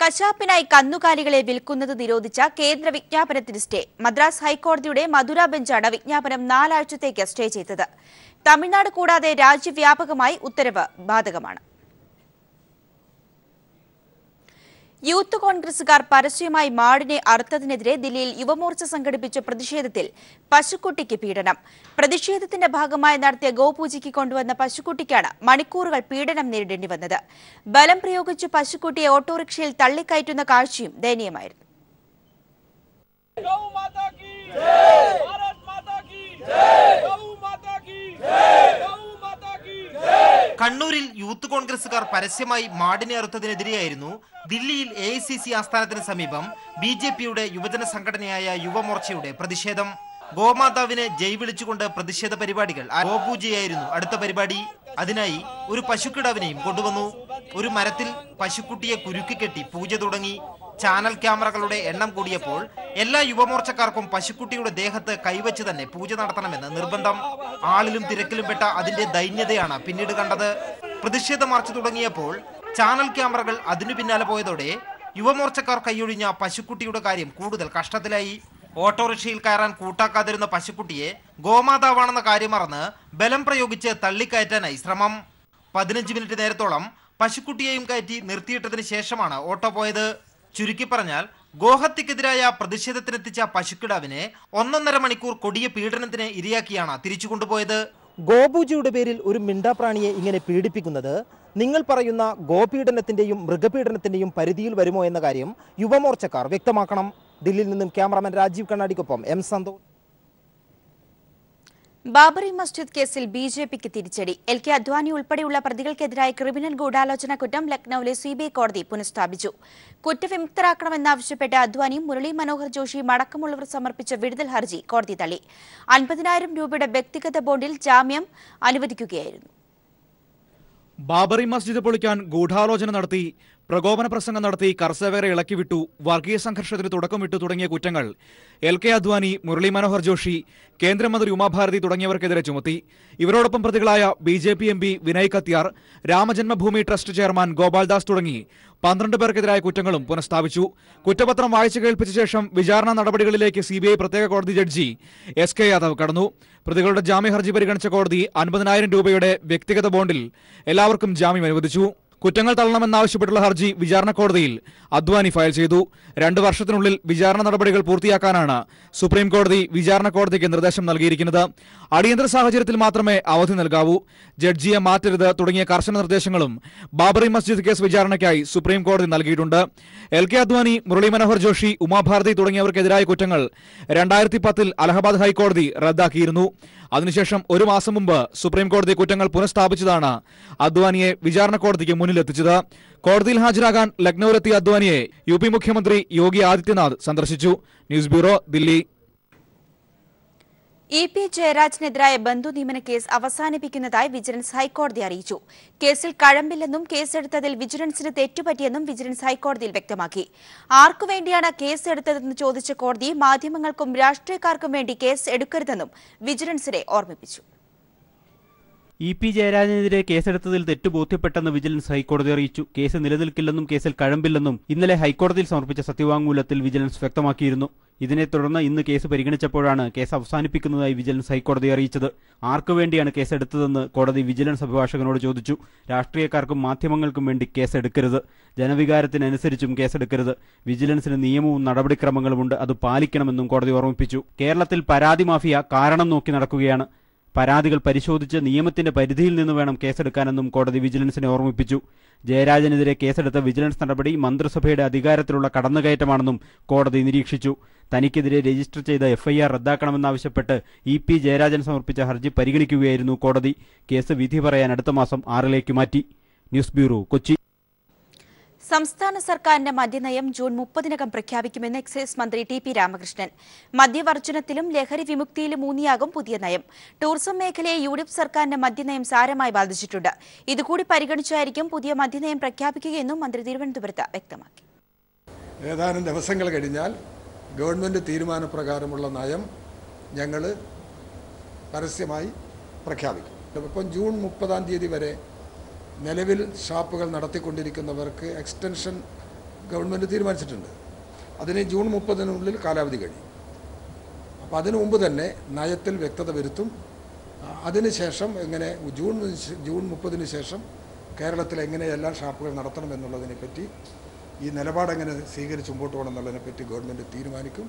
കശാപ്പിനായി കന്നുകാലികളെ വിൽക്കുന്നത് നിരോധിച്ച കേന്ദ്ര വിജ്ഞാപനത്തിന് സ്റ്റേ. മദ്രാസ് ഹൈക്കോടതിയുടെ മധുര ബെഞ്ചാണ് വിജ്ഞാപനം 4 ആഴ്ചത്തേക്ക് സ്റ്റേ ചെയ്തത്. തമിഴ്നാട് കൂടാതെ രാജ്യവ്യാപകമായി ഉത്തരവ് ബാധകമാണ്. യൂത്ത് കോൺഗ്രസുകാർ പരസ്യമായി മാടിനെ അറുത്തതിനെതിരെ ദില്ലിയിൽ യുവമോർച്ച സംഘടിപ്പിച്ച പ്രതിഷേധത്തിൽ പശുക്കുട്ടിക്ക് പീഡനം. പ്രതിഷേധത്തിന്റെ ഭാഗമായി നടത്തിയ ഗോപൂജയ്ക്ക് കൊണ്ടുവന്ന പശുക്കുട്ടിക്കാണ് മണിക്കൂറുകൾ പീഡനം നേരിടേണ്ടി വന്നത്. ബലം പ്രയോഗിച്ച് പശുക്കുട്ടിയെ ഓട്ടോറിക്ഷയിൽ തള്ളിക്കയറ്റുന്ന കാഴ്ചയും ദയനീയമായിരുന്നു. കണ്ണൂരിൽ യൂത്ത് കോൺഗ്രസുകാർ പരസ്യമായി മാടിനെ അറുത്തതിനെതിരെയായിരുന്നു ദില്ലിയിൽ AICC ആസ്ഥാനത്തിന് സമീപം BJPയുടെ യുവജന സംഘടനയായ യുവമോർച്ചയുടെ പ്രതിഷേധം. ഗോമാതാവിനെ ജയ് വിളിച്ചുകൊണ്ട് പ്രതിഷേധ പരിപാടികൾ. ഗോപൂജയായിരുന്നു അടുത്ത പരിപാടി. അതിനായി ഒരു പശുക്കിടാവിനെയും കൊണ്ടുവന്നു. ഒരു മരത്തിൽ പശുക്കുട്ടിയെ കുരുക്കിക്കെട്ടി പൂജ തുടങ്ങി. ചാനൽ ക്യാമറകളുടെ എണ്ണം കൂടിയപ്പോൾ എല്ലാ യുവമോർച്ചക്കാർക്കും പശുക്കുട്ടിയുടെ ദേഹത്ത് കൈവച്ച് തന്നെ പൂജ നടത്തണമെന്ന് നിർബന്ധം. ആളിലും തിരക്കിലും പെട്ട അതിന്റെ ദൈന്യതയാണ് പിന്നീട് കണ്ടത്. പ്രതിഷേധ മാർച്ച് തുടങ്ങിയപ്പോൾ ചാനൽ ക്യാമറകൾ അതിനു പിന്നാലെ പോയതോടെ യുവമോർച്ചക്കാർ കൈയൊഴിഞ്ഞ പശുക്കുട്ടിയുടെ കാര്യം കൂടുതൽ കഷ്ടത്തിലായി. ഓട്ടോറിക്ഷയിൽ കയറാൻ കൂട്ടാക്കാതിരുന്ന പശുക്കുട്ടിയെ ഗോമാതാവാണെന്ന കാര്യം മറന്ന് ബലം പ്രയോഗിച്ച് തള്ളിക്കയറ്റാനായി ശ്രമം. 15 മിനിറ്റ് നേരത്തോളം പശുക്കുട്ടിയെയും കയറ്റി നിർത്തിയിട്ടതിന് ശേഷമാണ് ഓട്ടോ പോയത്. ചുരുക്കി പറഞ്ഞാൽ ഗോഹത്യക്കെതിരായ പ്രതിഷേധത്തിനെത്തിച്ച പശുക്കിടാവിനെ 1.5 മണിക്കൂർ കൊടിയ പീഡനത്തിന് ഇരയാക്കിയാണ് തിരിച്ചു കൊണ്ടുപോയത്. ഗോപൂജയുടെ പേരിൽ ഒരു മിണ്ടാപ്രാണിയെ ഇങ്ങനെ പീഡിപ്പിക്കുന്നത് നിങ്ങൾ പറയുന്ന ഗോപീഡനത്തിന്റെയും മൃഗപീഡനത്തിന്റെയും പരിധിയിൽ വരുമോ എന്ന കാര്യം യുവമോർച്ചക്കാർ വ്യക്തമാക്കണം. ദില്ലിയിൽ നിന്നും ക്യാമറാമാൻ രാജീവ് കണ്ണാടിക്കൊപ്പം M. സന്തോഷ്. ബാബറി മസ്ജിദ് കേസിൽ BJPക്ക് തിരിച്ചടി. LK അദ്വാനി ഉൾപ്പെടെയുള്ള പ്രതികൾക്കെതിരായ ക്രിമിനൽ ഗൂഢാലോചന കുറ്റം ലക്നൌവിലെ CBI കോടതി പുനഃസ്ഥാപിച്ചു. കുറ്റവിമുക്തരാക്കണമെന്നാവശ്യപ്പെട്ട് അദ്വാനിയും മുരളി മനോഹർ ജോഷിയും അടക്കമുള്ളവർ സമർപ്പിച്ച വിടുതൽ ഹർജി കോടതി തള്ളി. 50,000 രൂപയുടെ വ്യക്തിഗത ബോണ്ടിൽ ജാമ്യം അനുവദിക്കുകയായിരുന്നു. ബാബറി മസ്ജിദ് പൊളിക്കാൻ ഗൂഢാലോചന നടത്തി, പ്രകോപന പ്രസംഗം നടത്തി, കർഷകരെ ഇളക്കിവിട്ടു, വർഗീയ സംഘർഷത്തിന് തുടക്കമിട്ടു തുടങ്ങിയ കുറ്റങ്ങൾ LK അദ്വാനി, മുരളി മനോഹർ ജോഷി, കേന്ദ്രമന്ത്രി ഉമാഭാരതി തുടങ്ങിയവർക്കെതിരെ ചുമത്തി. ഇവരോടൊപ്പം പ്രതികളായ BJP MP Vinay Katiyar, Ramjanmabhoomi trust chairman Gopaldas തുടങ്ങി 12 പേർക്കെതിരായ കുറ്റങ്ങളും പുനഃസ്ഥാപിച്ചു. കുറ്റപത്രം വായിച്ചു കേൾപ്പിച്ച ശേഷം വിചാരണ നടപടികളിലേക്ക് CBI പ്രത്യേക കോടതി ജഡ്ജി SK യാദവ് കടന്നു. പ്രതികളുടെ ജാമ്യ ഹർജി പരിഗണിച്ച കോടതി 50,000 രൂപയുടെ വ്യക്തിഗത ബോണ്ടിൽ എല്ലാവർക്കും ജാമ്യം അനുവദിച്ചു. കുറ്റങ്ങൾ തള്ളണമെന്നാവശ്യപ്പെട്ടുള്ള ഹർജി വിചാരണ കോടതിയിൽ അദ്വാനി ഫയൽ ചെയ്തു. 2 വർഷത്തിനുള്ളിൽ വിചാരണ നടപടികൾ പൂർത്തിയാക്കാനാണ് സുപ്രീം കോടതി വിചാരണ കോടതിക്ക് നിർദ്ദേശം നൽകിയിരിക്കുന്നത്. അടിയന്തര സാഹചര്യത്തിൽ മാത്രമേ അവധി നൽകാവൂ, ജഡ്ജിയെ മാറ്റരുത് തുടങ്ങിയ കർശന നിർദ്ദേശങ്ങളും ബാബറി മസ്ജിദ് കേസ് വിചാരണയ്ക്കായി സുപ്രീം കോടതി നൽകിയിട്ടുണ്ട്. LK അദ്വാനി, മുരളി മനോഹർ ജോഷി, ഉമാഭാരതി തുടങ്ങിയവർക്കെതിരായ കുറ്റങ്ങൾ 2010 അലഹബാദ് ഹൈക്കോടതി റദ്ദാക്കിയിരുന്നു. അതിനുശേഷം 1 മാസം മുമ്പ് സുപ്രീം കോടതി കുറ്റങ്ങൾ പുനഃസ്ഥാപിച്ചതാണ് അദ്വാനിയെ വിചാരണ കോടതിക്ക് മുന്നിലെത്തിച്ചത്. കോടതിയിൽ ഹാജരാകാൻ ലക്നൌവിലെത്തിയ അദ്വാനിയെ UP മുഖ്യമന്ത്രി യോഗി ആദിത്യനാഥ് സന്ദർശിച്ചു. News bureau, Delhi. EP ജയരാജനെതിരായ ബന്ധു നിയമന കേസ് അവസാനിപ്പിക്കുന്നതായി വിജിലൻസ് ഹൈക്കോടതി അറിയിച്ചു. കേസിൽ കഴമ്പില്ലെന്നും കേസെടുത്തതിൽ വിജിലൻസിന് തെറ്റുപറ്റിയെന്നും വിജിലൻസ് ഹൈക്കോടതിയിൽ വ്യക്തമാക്കി. ആർക്കുവേണ്ടിയാണ് കേസെടുത്തതെന്ന് ചോദിച്ച കോടതി മാധ്യമങ്ങൾക്കും രാഷ്ട്രീയക്കാർക്കും വേണ്ടി കേസ് എടുക്കരുതെന്നും വിജിലൻസിനെ ഓർമ്മിപ്പിച്ചു. EP ജയരാജനെതിരെ കേസെടുത്തതിൽ തെറ്റ് ബോധ്യപ്പെട്ടെന്ന് വിജിലൻസ് ഹൈക്കോടതി അറിയിച്ചു. കേസ് നിലനിൽക്കില്ലെന്നും കേസിൽ കഴമ്പില്ലെന്നും ഇന്നലെ ഹൈക്കോടതിയിൽ സമർപ്പിച്ച സത്യവാങ്മൂലത്തിൽ വിജിലൻസ് വ്യക്തമാക്കിയിരുന്നു. ഇതിനെ തുടർന്ന് ഇന്ന് കേസ് പരിഗണിച്ചപ്പോഴാണ് കേസ് അവസാനിപ്പിക്കുന്നതായി വിജിലൻസ് ഹൈക്കോടതി അറിയിച്ചത്. ആർക്കുവേണ്ടിയാണ് കേസെടുത്തതെന്ന് കോടതി വിജിലൻസ് അഭിഭാഷകനോട് ചോദിച്ചു. രാഷ്ട്രീയക്കാർക്കും മാധ്യമങ്ങൾക്കും വേണ്ടി കേസെടുക്കരുത്, ജനവികാരത്തിനനുസരിച്ചും കേസെടുക്കരുത്, വിജിലൻസിന് നിയമവും നടപടിക്രമങ്ങളുമുണ്ട്, അത് പാലിക്കണമെന്നും കോടതി ഓർമ്മിപ്പിച്ചു. കേരളത്തിൽ പരാതി മാഫിയ കാരണം നോക്കി നടക്കുകയാണ്. പരാതികൾ പരിശോധിച്ച് നിയമത്തിന്റെ പരിധിയിൽ നിന്ന് വേണം കേസെടുക്കാനെന്നും കോടതി വിജിലൻസിനെ ഓർമ്മിപ്പിച്ചു. ജയരാജനെതിരെ കേസെടുത്ത വിജിലൻസ് നടപടി മന്ത്രിസഭയുടെ അധികാരത്തിലുള്ള കടന്നുകയറ്റമാണെന്നും കോടതി നിരീക്ഷിച്ചു. തനിക്കെതിരെ രജിസ്റ്റർ ചെയ്ത FIR റദ്ദാക്കണമെന്നാവശ്യപ്പെട്ട് EP ജയരാജൻ സമർപ്പിച്ച ഹർജി പരിഗണിക്കുകയായിരുന്നു കോടതി. കേസ് വിധി പറയാൻ അടുത്ത മാസം 6ലേക്ക് മാറ്റി. News bureau, Kochi. സംസ്ഥാന സർക്കാരിന്റെ മദ്യനയം ജൂൺ 30-നകം പ്രഖ്യാപിക്കുമെന്ന് എക്സൈസ് മന്ത്രി TP രാമകൃഷ്ണൻ. മദ്യവർജനത്തിലും ലഹരി വിമുക്തിയിലും ഊന്നിയാകും പുതിയ നയം. ടൂറിസം മേഖലയെ UDF സർക്കാരിന്റെ മദ്യനയം സാരമായി ബാധിച്ചിട്ടുണ്ട്. ഇതുകൂടി പരിഗണിച്ചായിരിക്കും പുതിയ മദ്യനയം പ്രഖ്യാപിക്കുകയെന്നും മന്ത്രി തിരുവനന്തപുരത്ത് വ്യക്തമാക്കി. ഏതാനും ദിവസങ്ങൾ കഴിഞ്ഞാൽ ഗവൺമെന്റ് തീരുമാനപ്രകാരമുള്ള നയം ഞങ്ങൾ പരസ്യമായി പ്രഖ്യാപിക്കും. ഇപ്പം ജൂൺ 30-ാം തീയതി വരെ നിലവിൽ ഷാപ്പുകൾ നടത്തിക്കൊണ്ടിരിക്കുന്നവർക്ക് എക്സ്റ്റൻഷൻ ഗവൺമെൻറ് തീരുമാനിച്ചിട്ടുണ്ട്. അതിന് ജൂൺ 30-നുള്ളിൽ കാലാവധി കഴിയും. അപ്പോൾ അതിനു മുമ്പ് തന്നെ നയത്തിൽ വ്യക്തത വരുത്തും. അതിനുശേഷം എങ്ങനെ ജൂൺ 30-ന് ശേഷം കേരളത്തിൽ എങ്ങനെ എല്ലാ ഷാപ്പുകൾ നടത്തണം എന്നുള്ളതിനെപ്പറ്റി ഈ നിലപാടെങ്ങനെ സ്വീകരിച്ച് മുമ്പോട്ട് പോകണം എന്നുള്ളതിനെപ്പറ്റി ഗവൺമെൻറ് തീരുമാനിക്കും.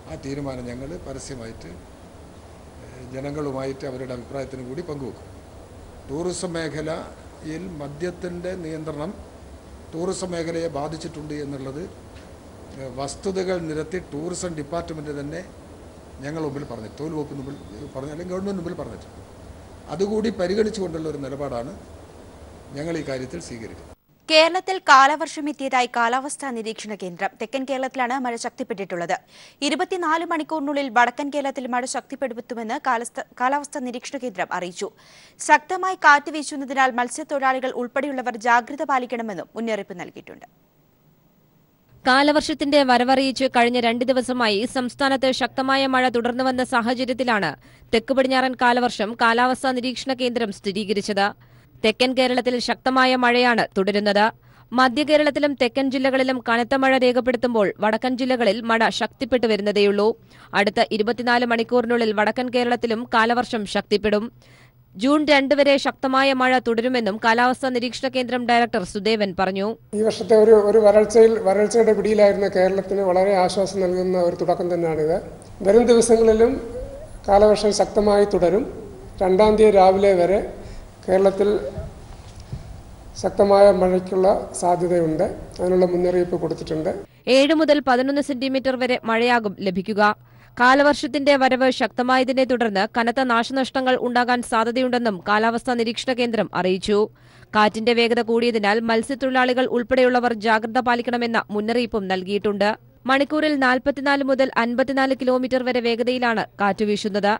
ആ തീരുമാനം ഞങ്ങൾ പരസ്യമായിട്ട് ജനങ്ങളുമായിട്ട് അവരുടെ അഭിപ്രായത്തിന് കൂടി പങ്കുവെക്കും. ടൂറിസം മേഖലയിൽ മദ്യത്തിൻ്റെ നിയന്ത്രണം ടൂറിസം മേഖലയെ ബാധിച്ചിട്ടുണ്ട് എന്നുള്ളത് വസ്തുതകൾ നിരത്തി ടൂറിസം ഡിപ്പാർട്ട്മെൻറ്റ് തന്നെ ഞങ്ങൾ മുമ്പിൽ പറഞ്ഞു, തൊഴിൽ വകുപ്പിന് മുമ്പിൽ പറഞ്ഞു, അല്ലെങ്കിൽ ഗവൺമെൻറ് മുമ്പിൽ പറഞ്ഞിട്ടുണ്ട്. അതുകൂടി പരിഗണിച്ചുകൊണ്ടുള്ള ഒരു നിലപാടാണ് ഞങ്ങൾ ഈ കാര്യത്തിൽ സ്വീകരിക്കുന്നത്. കേരളത്തിൽ കാലവർഷം എത്തിയതായി കാലാവസ്ഥാ നിരീക്ഷണ കേന്ദ്രം. തെക്കൻ കേരളത്തിലാണ് മഴ ശക്തിപ്പെട്ടിട്ടുള്ളത്. 24 മണിക്കൂറിനുള്ളിൽ വടക്കൻ കേരളത്തിൽ മഴ ശക്തിപ്പെടുത്തുമെന്ന് കാലാവസ്ഥാ നിരീക്ഷണ കേന്ദ്രം അറിയിച്ചു. ശക്തമായി കാറ്റ് വീശുന്നതിനാൽ മത്സ്യത്തൊഴിലാളികൾ ഉൾപ്പെടെയുള്ളവർ ജാഗ്രത പാലിക്കണമെന്നും മുന്നറിയിപ്പ് നൽകിയിട്ടുണ്ട്. കാലവർഷത്തിന്റെ വരവറിയിച്ച് കഴിഞ്ഞ 2 ദിവസമായി സംസ്ഥാനത്ത് ശക്തമായ മഴ തുടർന്നുവന്ന സാഹചര്യത്തിലാണ് തെക്ക് പടിഞ്ഞാറൻ കാലവർഷം കാലാവസ്ഥാ നിരീക്ഷണ കേന്ദ്രം സ്ഥിരീകരിച്ചത്. തെക്കൻ കേരളത്തിൽ ശക്തമായ മഴയാണ് തുടരുന്നത്. മധ്യ കേരളത്തിലും തെക്കൻ ജില്ലകളിലും കനത്ത മഴ രേഖപ്പെടുത്തുമ്പോൾ വടക്കൻ ജില്ലകളിൽ മഴ ശക്തിപ്പെട്ടു വരുന്നതേയുള്ളൂ. അടുത്ത 24 മണിക്കൂറിനുള്ളിൽ വടക്കൻ കേരളത്തിലും കാലവർഷം ശക്തിപ്പെടും. ജൂൺ 2 വരെ ശക്തമായ മഴ തുടരുമെന്നും കാലാവസ്ഥാ നിരീക്ഷണ കേന്ദ്രം ഡയറക്ടർ സുദേവൻ പറഞ്ഞു. ഈ വർഷത്തെ ഒരു വരൾച്ചയുടെ പിടിയിലായിരുന്ന കേരളത്തിന് വളരെ ആശ്വാസം നൽകുന്ന ഒരു തുടക്കം തന്നെയാണിത്. വരും ദിവസങ്ങളിലും കാലവർഷം ശക്തമായി തുടരും. 2-ാം തീയതി രാവിലെ വരെ കേരളത്തിൽ ശക്തമായ മഴയ്ക്കുള്ള സാധ്യതയുണ്ട്. അതിനുള്ള മുന്നറിയിപ്പ് കൊടുത്തിട്ടുണ്ട്. 7 മുതൽ 11 സെന്റിമീറ്റർ വരെ മഴയാകും ലഭിക്കുക. കാലവർഷത്തിന്റെ വരവ് ശക്തമായതിനെ തുടർന്ന് കനത്ത നാശനഷ്ടങ്ങൾ ഉണ്ടാകാൻ സാധ്യതയുണ്ടെന്നും കാലാവസ്ഥാ നിരീക്ഷണ കേന്ദ്രം അറിയിച്ചു. കാറ്റിന്റെ വേഗത കൂടിയതിനാൽ മത്സ്യത്തൊഴിലാളികൾ ഉൾപ്പെടെയുള്ളവർ ജാഗ്രത പാലിക്കണമെന്ന മുന്നറിയിപ്പും നൽകിയിട്ടുണ്ട്. മണിക്കൂറിൽ 44 മുതൽ 54 കിലോമീറ്റർ വരെ വേഗതയിലാണ് കാറ്റ് വീശുന്നത്.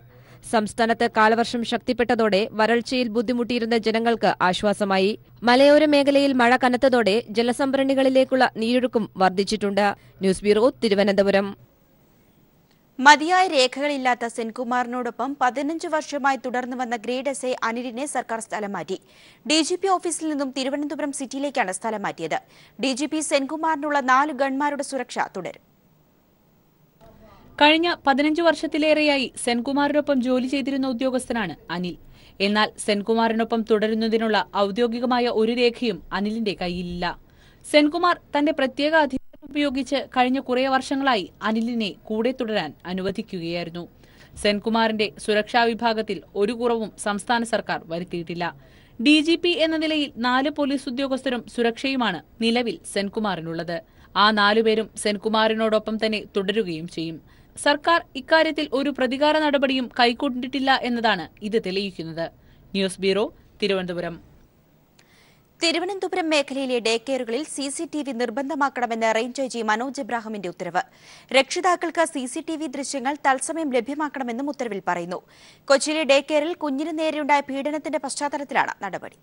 സംസ്ഥാനത്ത് കാലവർഷം ശക്തിപ്പെട്ടതോടെ വരൾച്ചയിൽ ബുദ്ധിമുട്ടിയിരുന്ന ജനങ്ങൾക്ക് ആശ്വാസമായി. മലയോര മേഖലയിൽ മഴ കനത്തതോടെ ജലസംഭരണികളിലേക്കുള്ള നീരൊഴുക്കും വർദ്ധിച്ചിട്ടുണ്ട്. News bureau, Thiruvananthapuram. മതിയായ രേഖകളില്ലാത്ത സെൻകുമാറിനോടൊപ്പം 15 വർഷമായി തുടർന്നു വന്ന ഗ്രേഡ് എസ്ഐ അനിലിനെ സർക്കാർ സ്ഥലം മാറ്റി. ഡിജിപി ഓഫീസിൽ നിന്നും തിരുവനന്തപുരം സിറ്റിയിലേക്കാണ് സ്ഥലം മാറ്റിയത്. ഡിജിപി സെൻകുമാറിനുള്ള 4 ഗൺമാരുടെ സുരക്ഷ തുടരും. കഴിഞ്ഞ 15 വർഷത്തിലേറെയായി സെൻകുമാറിനൊപ്പം ജോലി ചെയ്തിരുന്ന ഉദ്യോഗസ്ഥനാണ് അനിൽ. എന്നാൽ സെൻകുമാറിനൊപ്പം തുടരുന്നതിനുള്ള ഔദ്യോഗികമായ ഒരു രേഖയും അനിലിന്റെ കയ്യിലില്ല. സെൻകുമാർ തന്റെ പ്രത്യേക അധികാരം ഉപയോഗിച്ച് കഴിഞ്ഞ കുറേ വർഷങ്ങളായി അനിലിനെ കൂടെ തുടരാൻ അനുവദിക്കുകയായിരുന്നു. സെൻകുമാറിന്റെ സുരക്ഷാ വിഭാഗത്തിൽ ഒരു കുറവും സംസ്ഥാന സർക്കാർ വരുത്തിയിട്ടില്ല. ഡിജിപി എന്ന നിലയിൽ 4 പോലീസ് ഉദ്യോഗസ്ഥരും സുരക്ഷയുമാണ് നിലവിൽ സെൻകുമാറിനുള്ളത്. ആ 4 പേരും സെൻകുമാറിനോടൊപ്പം തന്നെ തുടരുകയും ചെയ്യും. സർക്കാർ ഇക്കാര്യത്തിൽ ഒരു പ്രതികാര നടപടിയും കൈക്കൊണ്ടിട്ടില്ല എന്നതാണ് ഇത് തെളിയിക്കുന്നത്. News bureau, Thiruvananthapuram. തിരുവനന്തപുരം മേഖലയിലെ ഡേ കെയറുകളിൽ CCTV നിർബന്ധമാക്കണമെന്ന് റേഞ്ച് ഐജി മനോജ് എബ്രാഹിമിന്റെ ഉത്തരവ്. രക്ഷിതാക്കൾക്ക് CCTV ദൃശ്യങ്ങൾ തത്സമയം ലഭ്യമാക്കണമെന്നും ഉത്തരവിൽ പറയുന്നു. കൊച്ചിയിലെ ഡേ കെയറിൽ കുഞ്ഞിന് നേരെയുണ്ടായ പീഡനത്തിന്റെ പശ്ചാത്തലത്തിലാണ് നടപടി.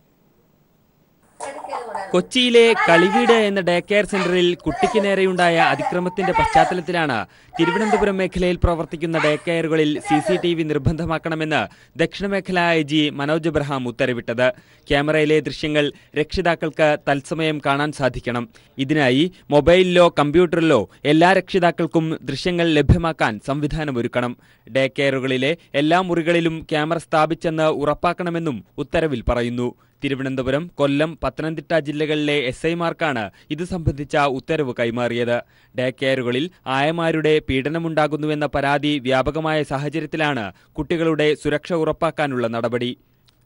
കൊച്ചിയിലെ കളിവീട് എന്ന ഡേ കെയർ സെന്ററിൽ കുട്ടിക്ക് നേരെയുണ്ടായ അതിക്രമത്തിന്റെ പശ്ചാത്തലത്തിലാണ് തിരുവനന്തപുരം മേഖലയിൽ പ്രവർത്തിക്കുന്ന ഡേ കെയറുകളിൽ CCTV നിർബന്ധമാക്കണമെന്ന് ദക്ഷിണ മേഖലാ ഐജി മനോജ് എബ്രഹാം ഉത്തരവിട്ടത്. ക്യാമറയിലെ ദൃശ്യങ്ങൾ രക്ഷിതാക്കൾക്ക് തത്സമയം കാണാൻ സാധിക്കണം. ഇതിനായി മൊബൈലിലോ കമ്പ്യൂട്ടറിലോ എല്ലാ രക്ഷിതാക്കൾക്കും ദൃശ്യങ്ങൾ ലഭ്യമാക്കാൻ സംവിധാനമൊരുക്കണം. ഡേ കെയറുകളിലെ എല്ലാ മുറികളിലും ക്യാമറ സ്ഥാപിച്ചെന്ന് ഉറപ്പാക്കണമെന്നും ഉത്തരവിൽ പറയുന്നു. തിരുവനന്തപുരം, കൊല്ലം, പത്തനംതിട്ട ജില്ലകളിലെ SIമാർക്കാണ് ഇത് സംബന്ധിച്ച ഉത്തരവ് കൈമാറിയത്. ഡേ കെയറുകളിൽ ആയമാരുടെ പീഡനമുണ്ടാകുന്നുവെന്ന പരാതി വ്യാപകമായ സാഹചര്യത്തിലാണ് കുട്ടികളുടെ സുരക്ഷ ഉറപ്പാക്കാനുള്ള നടപടി.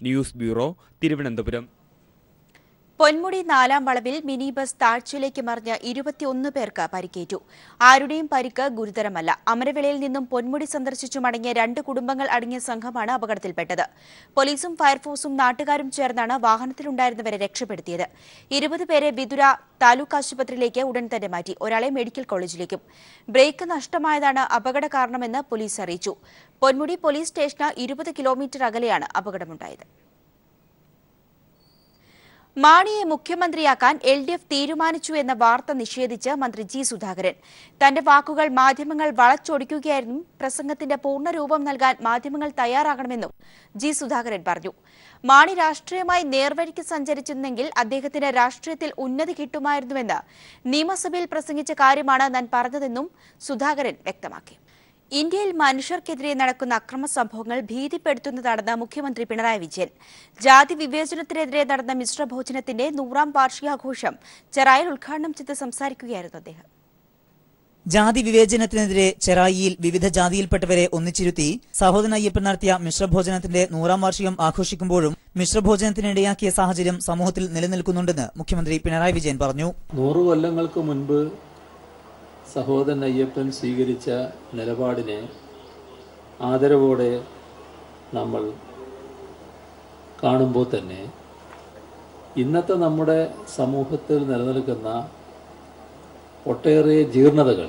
News bureau, Thiruvananthapuram. പൊന്മുടി 4-ാം വളവിൽ മിനി ബസ് താഴ്ചയിലേക്ക് മറിഞ്ഞ് 21 പേർക്ക് പരിക്കേറ്റു. ആരുടെയും പരിക്ക് ഗുരുതരമല്ല. അമരവിളയിൽ നിന്നും പൊന്മുടി സന്ദർശിച്ചു മടങ്ങിയ 2 കുടുംബങ്ങൾ അടങ്ങിയ സംഘമാണ് അപകടത്തിൽപ്പെട്ടത്. പോലീസും ഫയർഫോഴ്സും നാട്ടുകാരും ചേർന്നാണ് വാഹനത്തിലുണ്ടായിരുന്നവരെ രക്ഷപ്പെടുത്തിയത്. 20 പേരെ വിതുര താലൂക്ക് ആശുപത്രിയിലേക്ക് ഉടൻ തന്നെ മാറ്റി. ഒരാളെ മെഡിക്കൽ കോളേജിലേക്കും. ബ്രേക്ക് നഷ്ടമായതാണ് അപകട കാരണമെന്ന് പോലീസ് അറിയിച്ചു. പൊന്മുടി പോലീസ് സ്റ്റേഷന് 20 കിലോമീറ്റർ അകലെയാണ് അപകടമുണ്ടായത്. മാണിയെ മുഖ്യമന്ത്രിയാക്കാൻ LDF തീരുമാനിച്ചു എന്ന വാർത്ത നിഷേധിച്ച് മന്ത്രി ജി സുധാകരൻ. തന്റെ വാക്കുകൾ മാധ്യമങ്ങൾ വളച്ചൊടിക്കുകയായിരുന്നു. പ്രസംഗത്തിന്റെ പൂർണ്ണരൂപം നൽകാൻ മാധ്യമങ്ങൾ തയ്യാറാകണമെന്നും ജി സുധാകരൻ പറഞ്ഞു. മാണി രാഷ്ട്രീയമായി നേർവഴിക്ക് സഞ്ചരിച്ചിരുന്നെങ്കിൽ അദ്ദേഹത്തിന് രാഷ്ട്രീയത്തിൽ ഉന്നതി കിട്ടുമായിരുന്നുവെന്ന് നിയമസഭയിൽ പ്രസംഗിച്ച കാര്യമാണ് ഞാൻ പറഞ്ഞതെന്നും സുധാകരൻ വ്യക്തമാക്കി. ഇന്ത്യയിൽ മനുഷ്യർക്കെതിരെ നടക്കുന്ന അക്രമ സംഭവങ്ങൾ ഭീതിപ്പെടുത്തുന്നതാണെന്ന് മുഖ്യമന്ത്രി പിണറായി വിജയൻ. ജാതി വിവേചനത്തിനെതിരെ നടന്ന മിശ്രഭോജനത്തിന്റെ 100ാം വാർഷികാഘോഷം ചെറായിൽ ഉദ്ഘാടനം ചെയ്ത് സംസാരിക്കുകയായിരുന്നു അദ്ദേഹം. ജാതി വിവേചനത്തിനെതിരെ ചെറായിയിൽ വിവിധ ജാതിയിൽപ്പെട്ടവരെ ഒന്നിച്ചിരുത്തി സഹോദരൻ അയ്യപ്പൻ നടത്തിയ മിശ്രഭോജനത്തിന്റെ 100ാം വാർഷികം ആഘോഷിക്കുമ്പോഴും മിശ്രഭോജനത്തിനിടയാക്കിയ സാഹചര്യം സമൂഹത്തിൽ നിലനിൽക്കുന്നുണ്ടെന്ന് മുഖ്യമന്ത്രി പിണറായി വിജയൻ പറഞ്ഞു. 100 കൊല്ലങ്ങൾക്ക് മുൻപ് സഹോദരൻ അയ്യപ്പൻ സ്വീകരിച്ച നിലപാടിനെ ആദരവോടെ നമ്മൾ കാണുമ്പോൾ തന്നെ ഇന്നത്തെ നമ്മുടെ സമൂഹത്തിൽ നിലനിൽക്കുന്ന ഒട്ടേറെ ജീർണതകൾ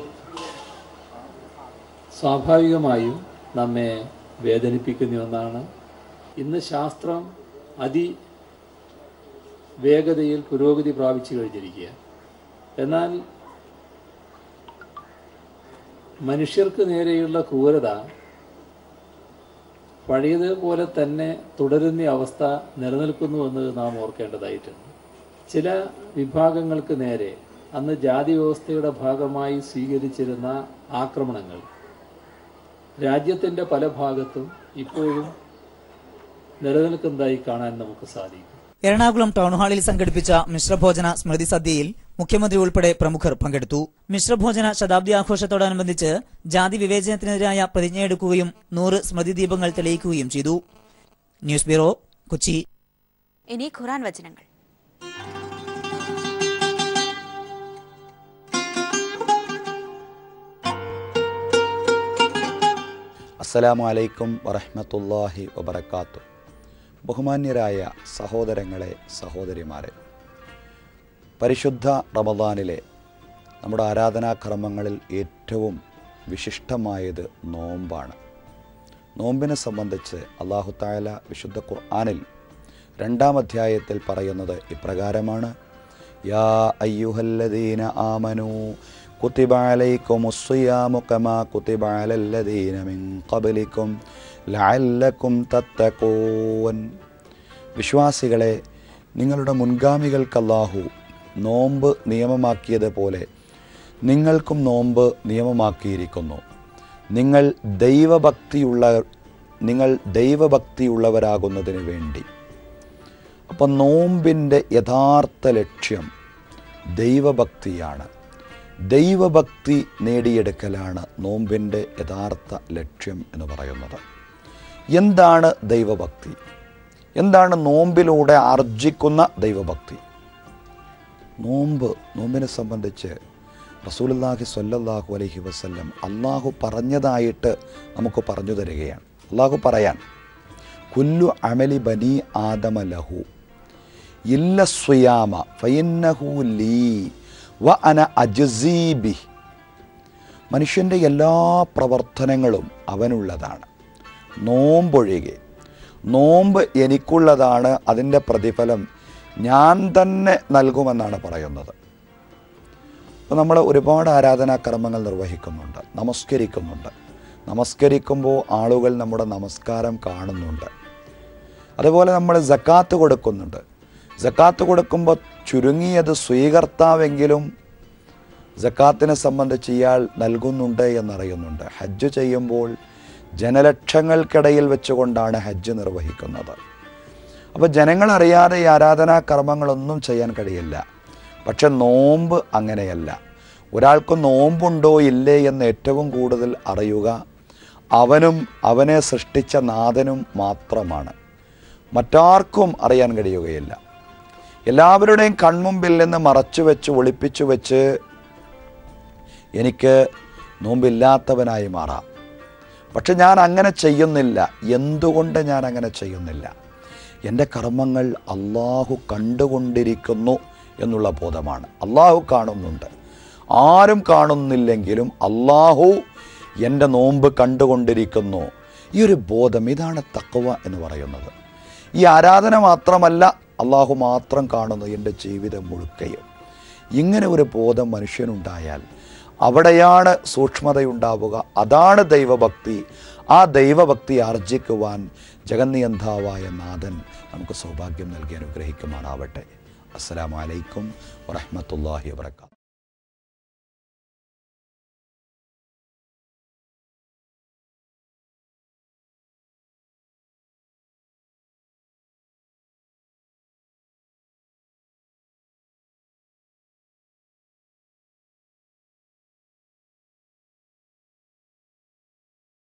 സ്വാഭാവികമായും നമ്മെ വേദനിപ്പിക്കുന്ന ഒന്നാണ്. ഇന്ന് ശാസ്ത്രം അതിവേഗതയിൽ പുരോഗതി പ്രാപിച്ചു കഴിഞ്ഞിരിക്കുക. എന്നാൽ മനുഷ്യർക്ക് നേരെയുള്ള ക്രൂരത പഴയതുപോലെ തന്നെ തുടരുന്ന അവസ്ഥ നിലനിൽക്കുന്നുവെന്ന് നാം ഓർക്കേണ്ടതായിട്ടുണ്ട്. ചില വിഭാഗങ്ങൾക്ക് നേരെ അന്ന് ജാതി വ്യവസ്ഥയുടെ ഭാഗമായി സ്വീകരിച്ചിരുന്ന ആക്രമണങ്ങൾ രാജ്യത്തിൻ്റെ പല ഭാഗത്തും ഇപ്പോഴും നിലനിൽക്കുന്നതായി കാണാൻ നമുക്ക് സാധിക്കും. എറണാകുളം ടൗൺഹാളിൽ സംഘടിപ്പിച്ച മിശ്രഭോജന സ്മൃതി സദ്യയിൽ മുഖ്യമന്ത്രി ഉൾപ്പെടെ പ്രമുഖർ പങ്കെടുത്തു. മിശ്രഭോജന ശതാബ്ദി ആഘോഷത്തോടനുബന്ധിച്ച് ജാതി വിവേചനത്തിനെതിരായ പ്രതിജ്ഞയെടുക്കുകയും 100 സ്മൃതി ദീപങ്ങൾ തെളിയിക്കുകയും ചെയ്തു. News bureau, Kochi. ഇനി ഖുർആൻ വചനങ്ങൾ. അസ്സലാമു അലൈക്കും വറഹ്മത്തുള്ളാഹി വബറകാതുഹു. ബഹുമാന്യരായ സഹോദരങ്ങളെ, സഹോദരിമാരെ, പരിശുദ്ധ റമദാനിലെ നമ്മുടെ ആരാധനാക്രമങ്ങളിൽ ഏറ്റവും വിശിഷ്ടമായത് നോമ്പാണ്. നോമ്പിനെ സംബന്ധിച്ച് അല്ലാഹു തആല വിശുദ്ധ ഖുർആനിൽ 2-ാം അധ്യായത്തിൽ പറയുന്നത് ഇപ്രകാരമാണ്: യാ അയ്യുഹല്ലദീന ആമനൂ കുതിബ അലൈക്കുമുസ്സിയാമു കമാ കുതിബ അലല്ലദീന മിൻ ഖബ്ലിക്കും ലഅല്ലക്കും തത്തഖൂൻ. വിശ്വാസികളെ, നിങ്ങളുടെ മുൻഗാമികൾക്ക് അല്ലാഹു നോമ്പ് നിയമമാക്കിയതുപോലെ നിങ്ങൾക്കും നോമ്പ് നിയമമാക്കിയിരിക്കുന്നു. നിങ്ങൾ ദൈവഭക്തിയുള്ളവരാകുന്നതിന് വേണ്ടി. അപ്പം നോമ്പിൻ്റെ യഥാർത്ഥ ലക്ഷ്യം ദൈവഭക്തിയാണ്. ദൈവഭക്തി നേടിയെടുക്കലാണ് നോമ്പിൻ്റെ യഥാർത്ഥ ലക്ഷ്യം എന്ന് പറയുന്നത്. എന്താണ് ദൈവഭക്തി? എന്താണ് നോമ്പിലൂടെ ആർജിക്കുന്ന ദൈവഭക്തി? നോമ്പിനെ സംബന്ധിച്ച് റസൂലുള്ളാഹി സ്വല്ലല്ലാഹു അലൈഹി വസല്ലം അള്ളാഹു പറഞ്ഞതായിട്ട് നമുക്ക് പറഞ്ഞു തരികയാണ്. അള്ളാഹു പറയാൻ കുല്ലു അമലി ബനി ആദമ ലഹു ഇല്ല സ്വയാമ ഫഇന്നഹു ലീ വ അന അജ്സീ ബിഹി. മനുഷ്യൻ്റെ എല്ലാ പ്രവർത്തനങ്ങളും അവനുള്ളതാണ്, നോമ്പൊഴികെ. നോമ്പ് എനിക്കുള്ളതാണ്, അതിൻ്റെ പ്രതിഫലം ഞാൻ തന്നെ നൽകുമെന്നാണ് പറയുന്നത്. അപ്പോൾ നമ്മൾ ഒരുപാട് ആരാധനാക്രമങ്ങൾ നിർവഹിക്കുന്നുണ്ട്, നമസ്കരിക്കുന്നുണ്ട്. നമസ്കരിക്കുമ്പോൾ ആളുകൾ നമ്മുടെ നമസ്കാരം കാണുന്നുണ്ട്. അതുപോലെ നമ്മൾ സക്കാത്ത് കൊടുക്കുന്നുണ്ട്. സക്കാത്ത് കൊടുക്കുമ്പോൾ ചുരുങ്ങിയത് സ്വീകർത്താവെങ്കിലും സക്കാത്തിനെ സംബന്ധിച്ച് ഇയാൾ നൽകുന്നുണ്ട് എന്നറിയുന്നുണ്ട്. ഹജ്ജ് ചെയ്യുമ്പോൾ ജനലക്ഷങ്ങൾക്കിടയിൽ വെച്ചുകൊണ്ടാണ് ഹജ്ജ് നിർവഹിക്കുന്നത്. അപ്പോൾ ജനങ്ങളറിയാതെ ഈ ആരാധനാകർമ്മങ്ങളൊന്നും ചെയ്യാൻ കഴിയില്ല. പക്ഷെ നോമ്പ് അങ്ങനെയല്ല. ഒരാൾക്ക് നോമ്പുണ്ടോ ഇല്ലേ എന്ന് ഏറ്റവും കൂടുതൽ അറിയുക അവനും അവനെ സൃഷ്ടിച്ച നാഥനും മാത്രമാണ്. മറ്റാർക്കും അറിയാൻ കഴിയുകയില്ല. എല്ലാവരുടെയും കൺമുമ്പിൽ നിന്ന് മറച്ചു വെച്ച് ഒളിപ്പിച്ചു വെച്ച് എനിക്ക് നോമ്പില്ലാത്തവനായി മാറാം. പക്ഷെ ഞാൻ അങ്ങനെ ചെയ്യുന്നില്ല. എന്തുകൊണ്ട് ഞാൻ അങ്ങനെ ചെയ്യുന്നില്ല? എൻ്റെ കർമ്മങ്ങൾ അള്ളാഹു കണ്ടുകൊണ്ടിരിക്കുന്നു എന്നുള്ള ബോധമാണ്. അള്ളാഹു കാണുന്നുണ്ട്. ആരും കാണുന്നില്ലെങ്കിലും അള്ളാഹു എൻ്റെ നോമ്പ് കണ്ടുകൊണ്ടിരിക്കുന്നു. ഈ ഒരു ബോധം, ഇതാണ് തഖ്വ എന്ന് പറയുന്നത്. ഈ ആരാധന മാത്രമല്ല അള്ളാഹു മാത്രം കാണുന്നു എൻ്റെ ജീവിതം മുഴുക്കയും. ഇങ്ങനെ ഒരു ബോധം മനുഷ്യനുണ്ടായാൽ അവിടെയാണ് സൂക്ഷ്മതയുണ്ടാവുക. അതാണ് ദൈവഭക്തി. ആ ദൈവഭക്തി ആർജിക്കുവാൻ ജഗന്നിയന്താവായ നാഥൻ നമുക്ക് സൗഭാഗ്യം നൽകി അനുഗ്രഹിക്കുമാറാവട്ടെ. അസ്സലാമു അലൈക്കും വറഹ്മത്തുള്ളാഹി വബറകാതുഹു.